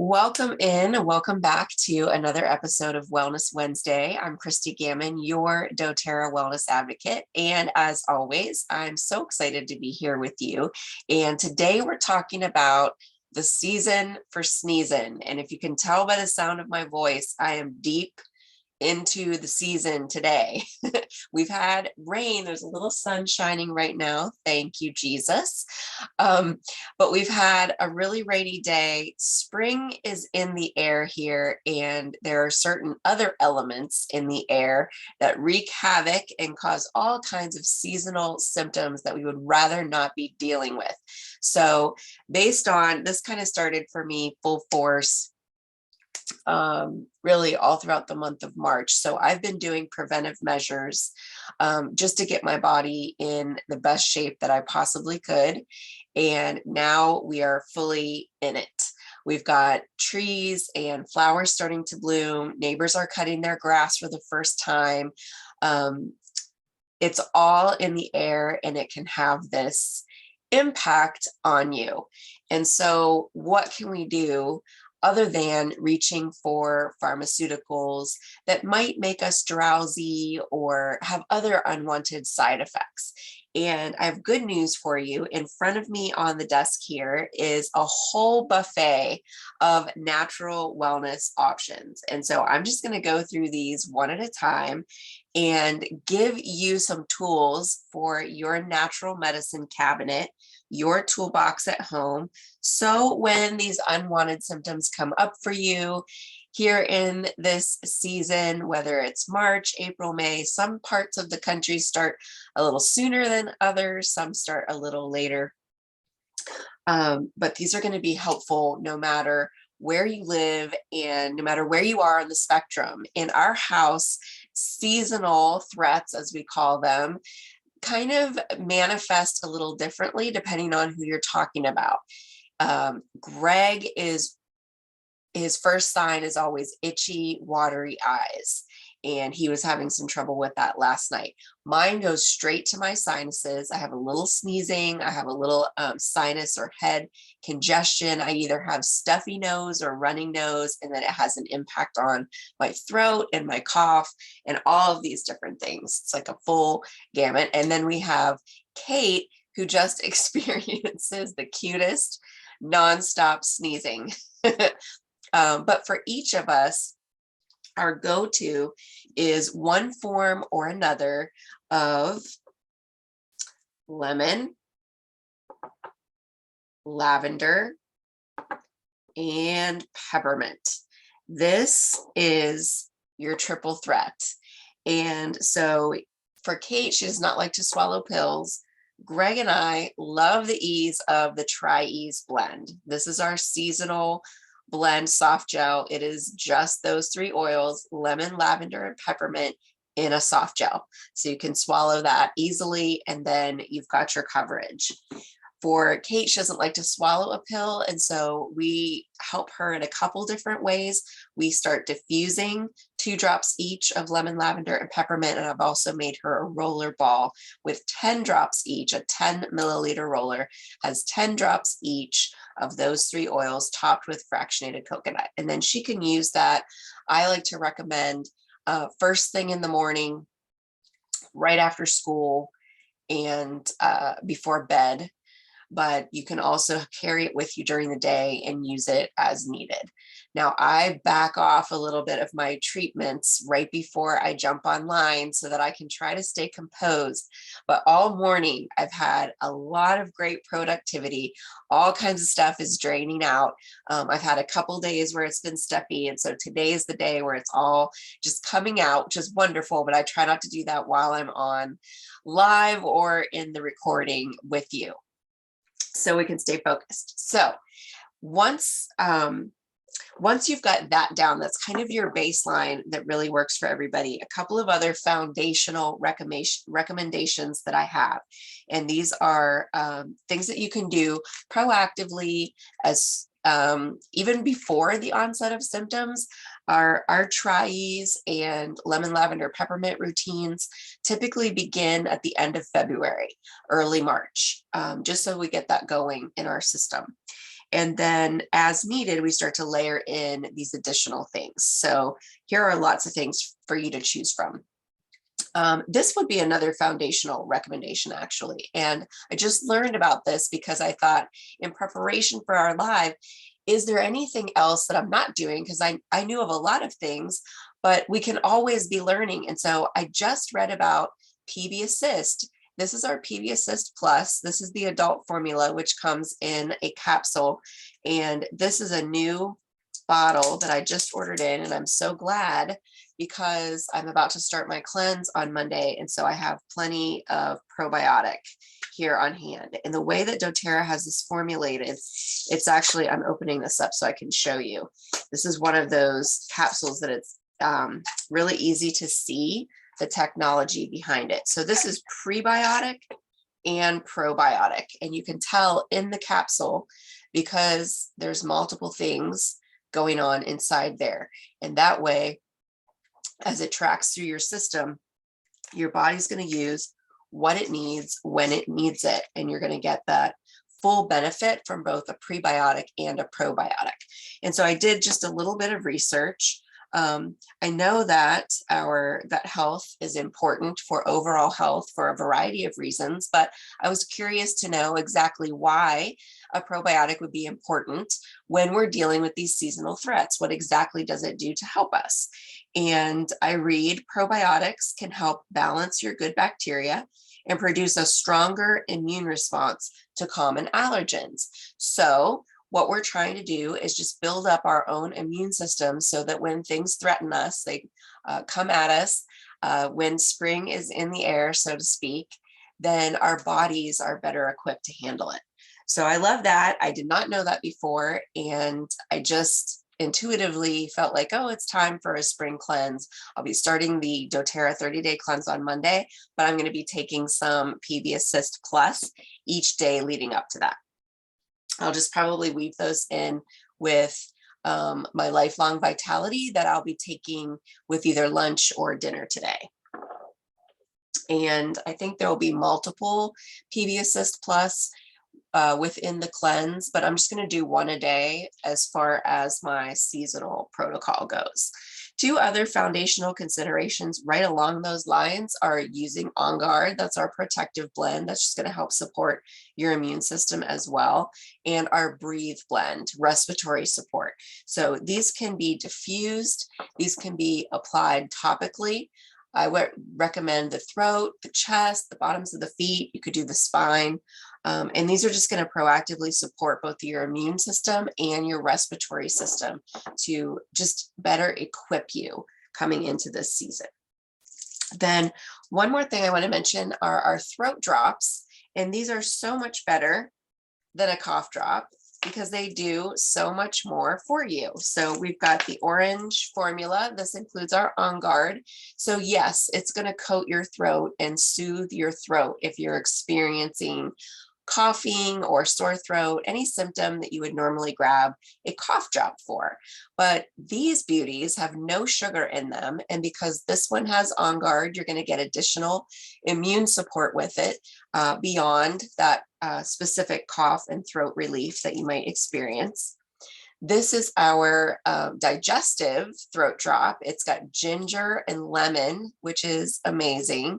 Welcome in and welcome back to another episode of Wellness Wednesday. I'm Christy Gammon, your doTERRA wellness advocate. And as always, I'm so excited to be here with you. And today we're talking about the season for sneezing. And if you can tell by the sound of my voice, I am deep into the season today. We've had rain. There's a little sun shining right now. Thank you, Jesus. But we've had a really rainy day. Spring is in the air here, and there are certain other elements in the air that wreak havoc and cause all kinds of seasonal symptoms that we would rather not be dealing with. So based on this, kind of started for me full force really all throughout the month of March. So I've been doing preventive measures just to get my body in the best shape that I possibly could. And now we are fully in it. We've got trees and flowers starting to bloom. Neighbors are cutting their grass for the first time. It's all in the air, and it can have this impact on you. And so what can we do other than reaching for pharmaceuticals that might make us drowsy or have other unwanted side effects? And I have good news for you. In front of me on the desk here is a whole buffet of natural wellness options. And so I'm just going to go through these one at a time and give you some tools for your natural medicine cabinet, your toolbox at home. So when these unwanted symptoms come up for you here in this season, whether it's March, April, May, some parts of the country start a little sooner than others, some start a little later. But these are going to be helpful no matter where you live and no matter where you are on the spectrum. In our house, seasonal threats, as we call them, kind of manifest a little differently depending on who you're talking about. Greg his first sign is always itchy, watery eyes. And he was having some trouble with that last night. Mine goes straight to my sinuses. I have a little sneezing. I have a little sinus or head congestion. I either have stuffy nose or running nose, and then it has an impact on my throat and my cough and all of these different things. It's like a full gamut. And then we have Kate, who just experiences the cutest nonstop sneezing. But for each of us, our go-to is one form or another of lemon, lavender, and peppermint. This is your triple threat. And so for Kate, she does not like to swallow pills. Greg and I love the ease of the Tri-Ease blend. This is our seasonal blend soft gel. It is just those three oils, lemon, lavender, and peppermint in a soft gel. So you can swallow that easily, and then you've got your coverage. For Kate, she doesn't like to swallow a pill, and so we help her in a couple different ways. We start diffusing 2 drops each of lemon, lavender, and peppermint, and I've also made her a roller ball with 10 drops each. A 10 milliliter roller has 10 drops each of those 3 oils topped with fractionated coconut, and then she can use that. I like to recommend first thing in the morning, right after school, and before bed. But you can also carry it with you during the day and use it as needed. Now, I back off a little bit of my treatments right before I jump online so that I can try to stay composed. But all morning, I've had a lot of great productivity. All kinds of stuff is draining out. I've had a couple days where it's been stuffy. And so today is the day where it's all just coming out, which is wonderful. But I try not to do that while I'm on live or in the recording with you, so we can stay focused. So once you've got that down, that's kind of your baseline that really works for everybody. A couple of other foundational recommendations that I have, and these are things that you can do proactively as even before the onset of symptoms. Our Tri-Ease and lemon, lavender, peppermint routines typically begin at the end of February, early March, just so we get that going in our system. And then as needed, we start to layer in these additional things. So here are lots of things for you to choose from. This would be another foundational recommendation, actually. And I just learned about this because I thought in preparation for our live, is there anything else that I'm not doing? Because I knew of a lot of things, but we can always be learning. And so I just read about PB Assist. This is our PB Assist Plus. This is the adult formula, which comes in a capsule. And this is a new bottle that I just ordered in, and I'm so glad because I'm about to start my cleanse on Monday. And so I have plenty of probiotic here on hand. And the way that doTERRA has this formulated, it's actually, I'm opening this up so I can show you. This is one of those capsules that it's really easy to see the technology behind it. So this is prebiotic and probiotic. And you can tell in the capsule because there's multiple things going on inside there. And that way, as it tracks through your system, your body's going to use what it needs when it needs it. And you're going to get that full benefit from both a prebiotic and a probiotic. And so I did just a little bit of research. I know that that health is important for overall health for a variety of reasons, but I was curious to know exactly why a probiotic would be important when we're dealing with these seasonal threats. What exactly does it do to help us? And I read probiotics can help balance your good bacteria and produce a stronger immune response to common allergens. So what we're trying to do is just build up our own immune system so that when things threaten us, they come at us, when spring is in the air, so to speak, then our bodies are better equipped to handle it. So I love that. I did not know that before. And I just intuitively felt like, oh, it's time for a spring cleanse. I'll be starting the doTERRA 30-day cleanse on Monday, but I'm going to be taking some PB Assist Plus each day leading up to that. I'll just probably weave those in with my lifelong vitality that I'll be taking with either lunch or dinner today. And I think there will be multiple PB Assist Plus within the cleanse, but I'm just going to do one a day as far as my seasonal protocol goes. Two other foundational considerations right along those lines are using On Guard. That's our protective blend. That's just going to help support your immune system as well. And our Breathe blend, respiratory support. So these can be diffused. These can be applied topically. I would recommend the throat, the chest, the bottoms of the feet. You could do the spine. And these are just going to proactively support both your immune system and your respiratory system to just better equip you coming into this season. Then one more thing I want to mention are our throat drops. And these are so much better than a cough drop because they do so much more for you. So we've got the orange formula. This includes our On Guard. So yes, it's going to coat your throat and soothe your throat if you're experiencing coughing or sore throat, any symptom that you would normally grab a cough drop for. But these beauties have no sugar in them. And because this one has On Guard, you're going to get additional immune support with it beyond that specific cough and throat relief that you might experience. This is our digestive throat drop. It's got ginger and lemon, which is amazing.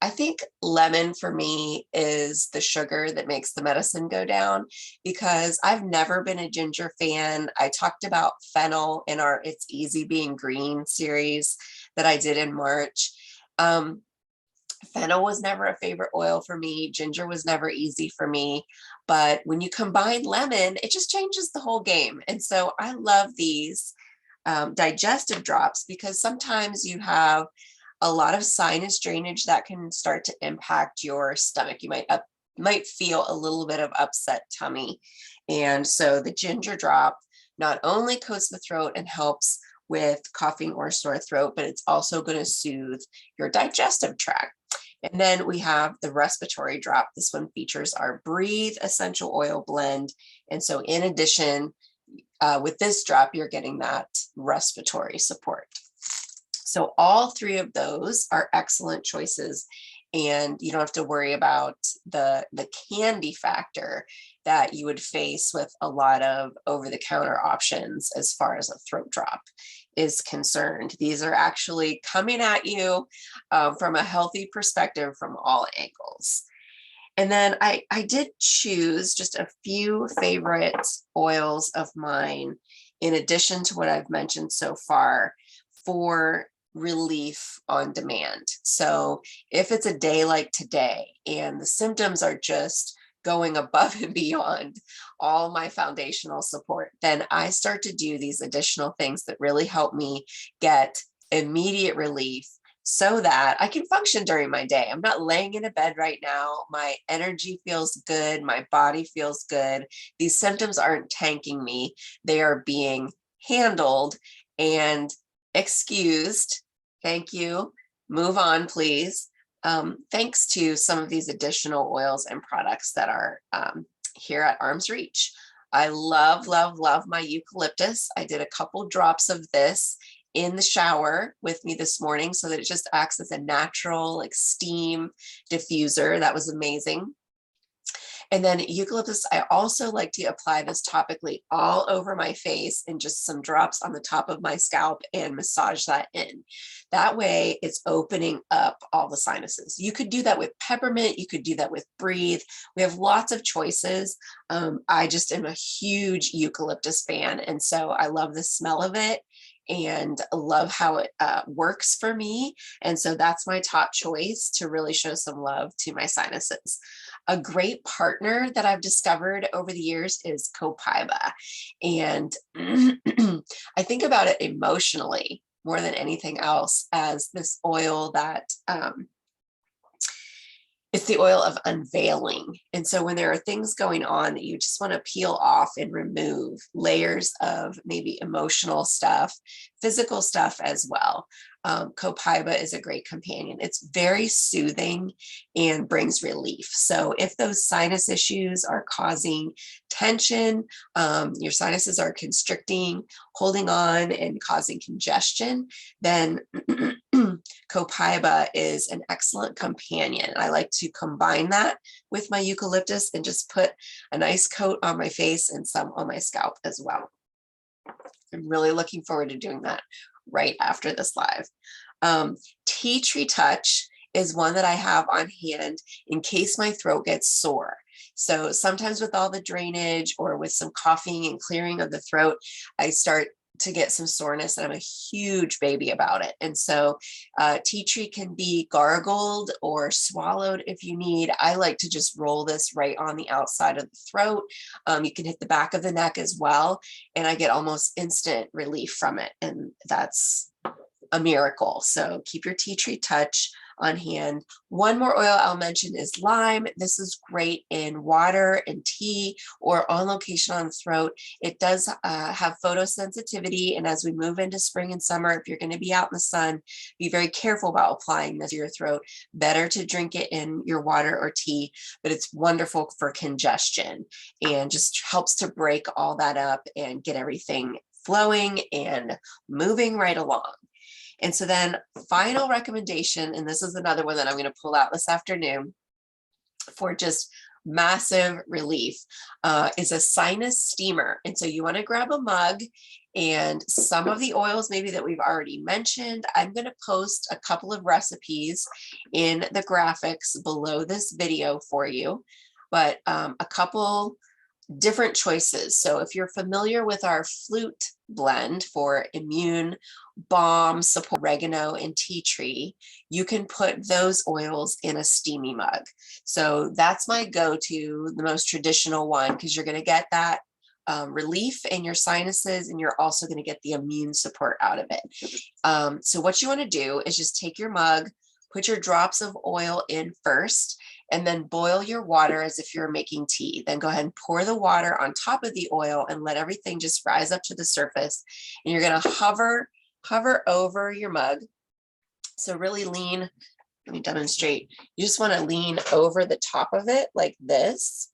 I think lemon for me is the sugar that makes the medicine go down because I've never been a ginger fan. I talked about fennel in our It's Easy Being Green series that I did in March. Fennel was never a favorite oil for me. Ginger was never easy for me. But when you combine lemon, it just changes the whole game. And so I love these digestive drops because sometimes you have a lot of sinus drainage that can start to impact your stomach. You might feel a little bit of upset tummy. And so the ginger drop not only coats the throat and helps with coughing or sore throat, but it's also going to soothe your digestive tract. And then we have the respiratory drop. This one features our Breathe essential oil blend. And so in addition, with this drop, you're getting that respiratory support. So all three of those are excellent choices and you don't have to worry about the candy factor that you would face with a lot of over-the-counter options as far as a throat drop is concerned. These are actually coming at you from a healthy perspective from all angles. And then I did choose just a few favorite oils of mine, in addition to what I've mentioned so far, for relief on demand. So if it's a day like today and the symptoms are just going above and beyond all my foundational support, then I start to do these additional things that really help me get immediate relief so that I can function during my day. I'm not laying in a bed right now. My energy feels good. My body feels good. These symptoms aren't tanking me. They are being handled and excused. Thank you. Move on, please. Thanks to some of these additional oils and products that are here at arm's reach. I love, love, love my eucalyptus. I did a couple drops of this in the shower with me this morning so that it just acts as a natural like steam diffuser. That was amazing. And then eucalyptus, I also like to apply this topically all over my face and just some drops on the top of my scalp and massage that in. That way it's opening up all the sinuses. You could do that with peppermint. You could do that with breathe. We have lots of choices. I just am a huge eucalyptus fan. And so I love the smell of it and love how it works for me. And so that's my top choice to really show some love to my sinuses. A great partner that I've discovered over the years is copaiba. And I think about it emotionally more than anything else as this oil that it's the oil of unveiling. And so when there are things going on that you just want to peel off and remove layers of maybe emotional stuff, physical stuff as well, copaiba is a great companion. It's very soothing and brings relief. So if those sinus issues are causing tension, your sinuses are constricting, holding on and causing congestion, then copaiba is an excellent companion. I like to combine that with my eucalyptus and just put a nice coat on my face and some on my scalp as well. I'm really looking forward to doing that right after this live. Tea tree touch is one that I have on hand in case my throat gets sore. So sometimes with all the drainage or with some coughing and clearing of the throat, I start to get some soreness, and I'm a huge baby about it. And so tea tree can be gargled or swallowed if you need. I like to just roll this right on the outside of the throat. You can hit the back of the neck as well, and I get almost instant relief from it, and that's a miracle. So keep your tea tree touch on hand. One more oil I'll mention is lime. This is great in water and tea or on location on the throat. It does have photosensitivity, and as we move into spring and summer, if you're going to be out in the sun, be very careful about applying this to your throat. Better to drink it in your water or tea, but it's wonderful for congestion and just helps to break all that up and get everything flowing and moving right along. And so then final recommendation, and this is another one that I'm going to pull out this afternoon for just massive relief, is a sinus steamer. And so you want to grab a mug and some of the oils maybe that we've already mentioned. I'm going to post a couple of recipes in the graphics below this video for you, but a couple different choices. So if you're familiar with our flute blend for immune, balm, support, oregano, and tea tree, you can put those oils in a steamy mug. So that's my go-to, the most traditional one, because you're going to get that relief in your sinuses, and you're also going to get the immune support out of it. So what you want to do is just take your mug, put your drops of oil in first, and then boil your water as if you're making tea. Then go ahead and pour the water on top of the oil and let everything just rise up to the surface. And you're going to hover over your mug. So really lean, let me demonstrate. You just want to lean over the top of it like this.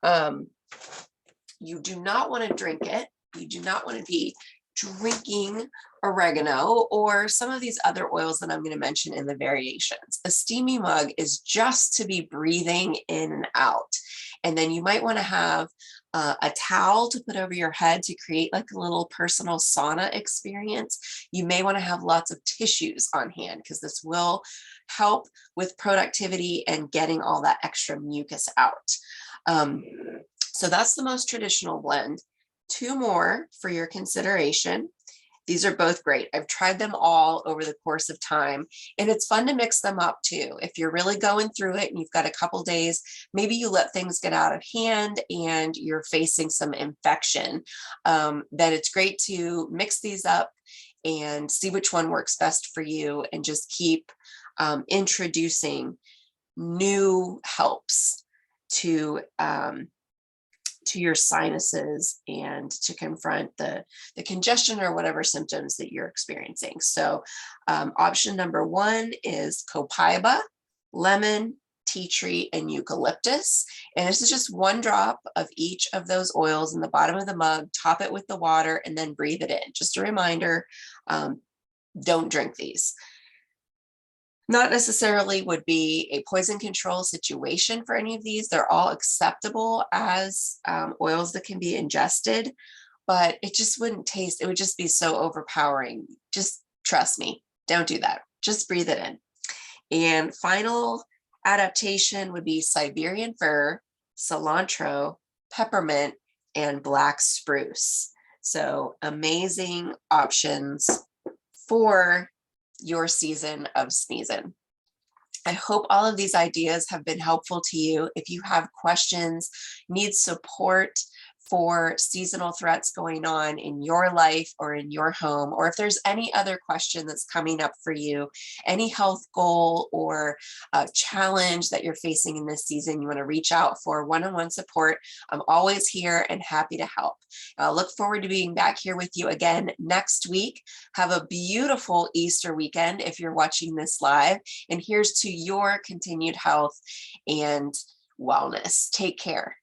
You do not want to drink it. You do not want to be drinking oregano, or some of these other oils that I'm going to mention in the variations. A steamy mug is just to be breathing in and out. And then you might want to have a towel to put over your head to create like a little personal sauna experience. You may want to have lots of tissues on hand because this will help with productivity and getting all that extra mucus out. So that's the most traditional blend. Two more for your consideration. These are both great. I've tried them all over the course of time, and it's fun to mix them up too. If you're really going through it and you've got a couple days, maybe you let things get out of hand and you're facing some infection, then it's great to mix these up and see which one works best for you, and just keep introducing new helps to your sinuses and to confront the congestion or whatever symptoms that you're experiencing. So option number one is copaiba, lemon, tea tree, and eucalyptus. And this is just 1 drop of each of those oils in the bottom of the mug, top it with the water, and then breathe it in. Just a reminder, don't drink these. Not necessarily would be a poison control situation for any of these. They're all acceptable as oils that can be ingested, but it just wouldn't taste, it would just be so overpowering. Just trust me, don't do that. Just breathe it in. And final adaptation would be Siberian fir, cilantro, peppermint, and black spruce. So amazing options for your season of sneezing. I hope all of these ideas have been helpful to you. If you have questions, need support for seasonal threats going on in your life or in your home, or if there's any other question that's coming up for you, any health goal or challenge that you're facing in this season, you want to reach out for one-on-one support. I'm always here and happy to help. I look forward to being back here with you again next week. Have a beautiful Easter weekend if you're watching this live, and here's to your continued health and wellness. Take care.